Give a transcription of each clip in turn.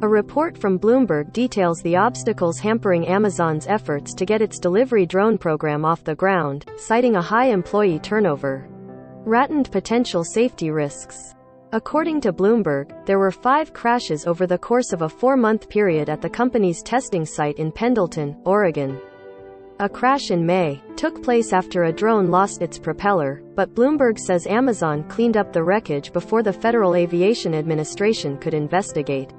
A report from Bloomberg details the obstacles hampering Amazon's efforts to get its delivery drone program off the ground, citing a high employee turnover and potential safety risks. According to Bloomberg, there were 5 crashes over the course of a 4-month period at the company's testing site in Pendleton, Oregon. A crash in May took place after a drone lost its propeller, but Bloomberg says Amazon cleaned up the wreckage before the Federal Aviation Administration could investigate.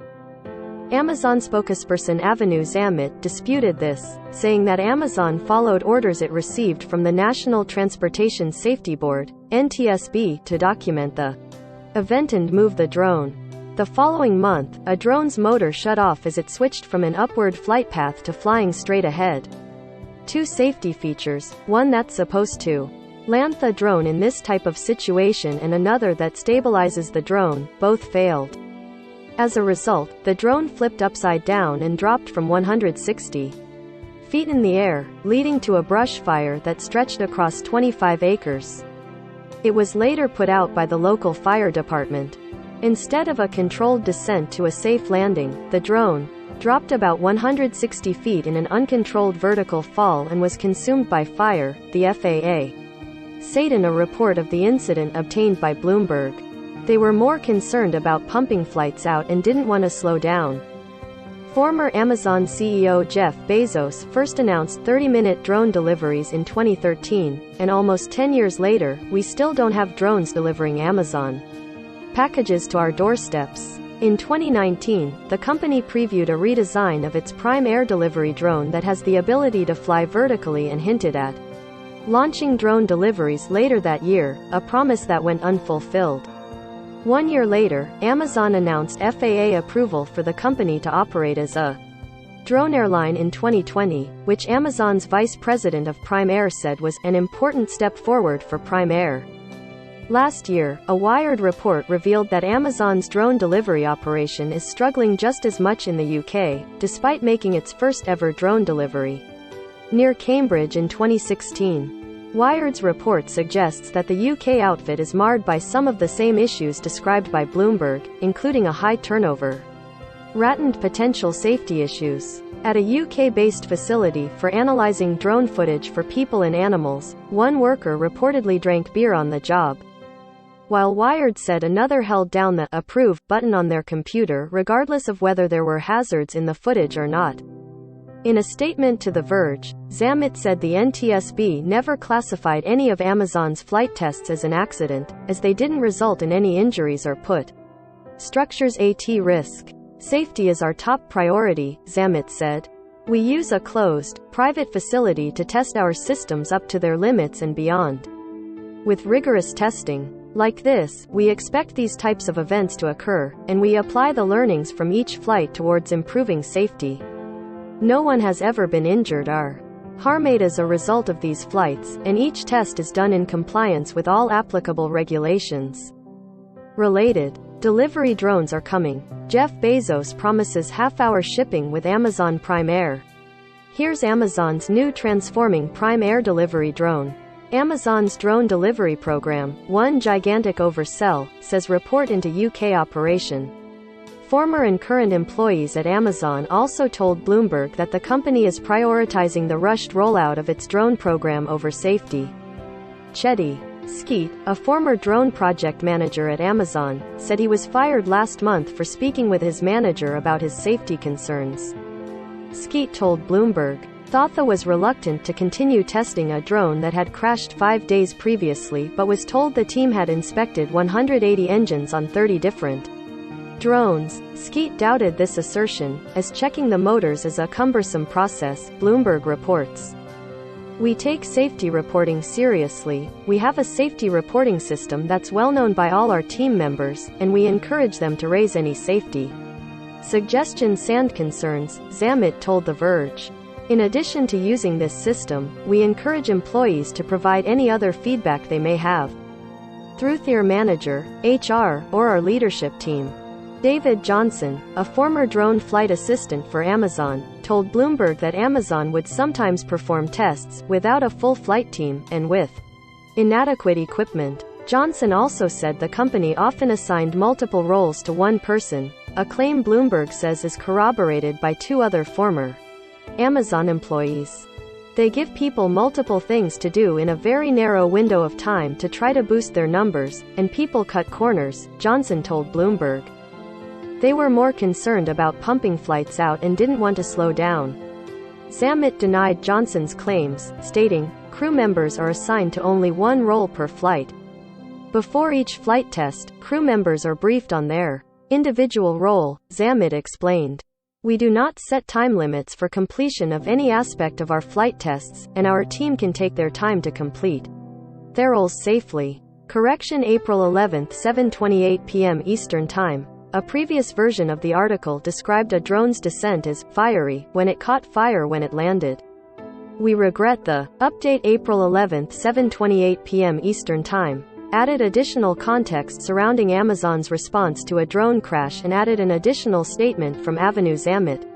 Amazon spokesperson Avinu Zamit disputed this, saying that Amazon followed orders it received from the National Transportation Safety Board, NTSB, to document the event and move the drone. The following month, a drone's motor shut off as it switched from an upward flight path to flying straight ahead. 2 safety features, one that's supposed to land the drone in this type of situation and another that stabilizes the drone, both failed. As a result, the drone flipped upside down and dropped from 160 feet in the air, leading to a brush fire that stretched across 25 acres. It was later put out by the local fire department. Instead of a controlled descent to a safe landing, the drone dropped about 160 feet in an uncontrolled vertical fall and was consumed by fire, the FAA said in a report of the incident obtained by Bloomberg. They were more concerned about pumping flights out and didn't want to slow down. Former Amazon CEO Jeff Bezos first announced 30-minute drone deliveries in 2013, and almost 10 years later, we still don't have drones delivering Amazon packages to our doorsteps. In 2019, the company previewed a redesign of its Prime Air delivery drone that has the ability to fly vertically and hinted at launching drone deliveries later that year, a promise that went unfulfilled. 1 year later, Amazon announced FAA approval for the company to operate as a drone airline in 2020, which Amazon's vice president of Prime Air said was an important step forward for Prime Air. Last year, a Wired report revealed that Amazon's drone delivery operation is struggling just as much in the UK, despite making its first ever drone delivery near Cambridge in 2016. Wired's report suggests that the UK outfit is marred by some of the same issues described by Bloomberg, including a high turnover and potential safety issues. At a UK-based facility for analyzing drone footage for people and animals, one worker reportedly drank beer on the job, while Wired said another held down the "Approve" button on their computer regardless of whether there were hazards in the footage or not. In a statement to The Verge, Zamit said the NTSB never classified any of Amazon's flight tests as an accident, as they didn't result in any injuries or put structures at risk. Safety is our top priority, Zamit said. We use a closed, private facility to test our systems up to their limits and beyond. With rigorous testing like this, we expect these types of events to occur, and we apply the learnings from each flight towards improving safety. No one has ever been injured or harmed as a result of these flights, and each test is done in compliance with all applicable regulations. Related delivery drones are coming. Jeff Bezos promises half-hour shipping with Amazon Prime Air. Here's Amazon's new transforming Prime Air delivery drone. Amazon's drone delivery program, one gigantic oversell, says report into UK operation. Former and current employees at Amazon also told Bloomberg that the company is prioritizing the rushed rollout of its drone program over safety. Chetty Skeet, a former drone project manager at Amazon, said he was fired last month for speaking with his manager about his safety concerns. Skeet told Bloomberg, Thotha was reluctant to continue testing a drone that had crashed 5 days previously but was told the team had inspected 180 engines on 30 different drones. Skeet doubted this assertion, as checking the motors is a cumbersome process, Bloomberg reports. We take safety reporting seriously. We have a safety reporting system that's well known by all our team members, and we encourage them to raise any safety suggestions and concerns, Zamit told The Verge. In addition to using this system, we encourage employees to provide any other feedback they may have through their manager, HR, or our leadership team. David Johnson, a former drone flight assistant for Amazon, told Bloomberg that Amazon would sometimes perform tests without a full flight team and with inadequate equipment. Johnson also said the company often assigned multiple roles to one person, a claim Bloomberg says is corroborated by two other former Amazon employees. They give people multiple things to do in a very narrow window of time to try to boost their numbers, and people cut corners, Johnson told Bloomberg. They were more concerned about pumping flights out and didn't want to slow down. Zammit denied Johnson's claims, stating, "Crew members are assigned to only one role per flight. Before each flight test, crew members are briefed on their individual role," Zammit explained. "We do not set time limits for completion of any aspect of our flight tests, and our team can take their time to complete their roles safely." Correction April 11, 7:28 p.m. Eastern Time. A previous version of the article described a drone's descent as fiery when it caught fire when it landed. "We regret the update April 11, 7:28 p.m. Eastern Time. Added additional context surrounding Amazon's response to a drone crash and added an additional statement from Avenue Zammit,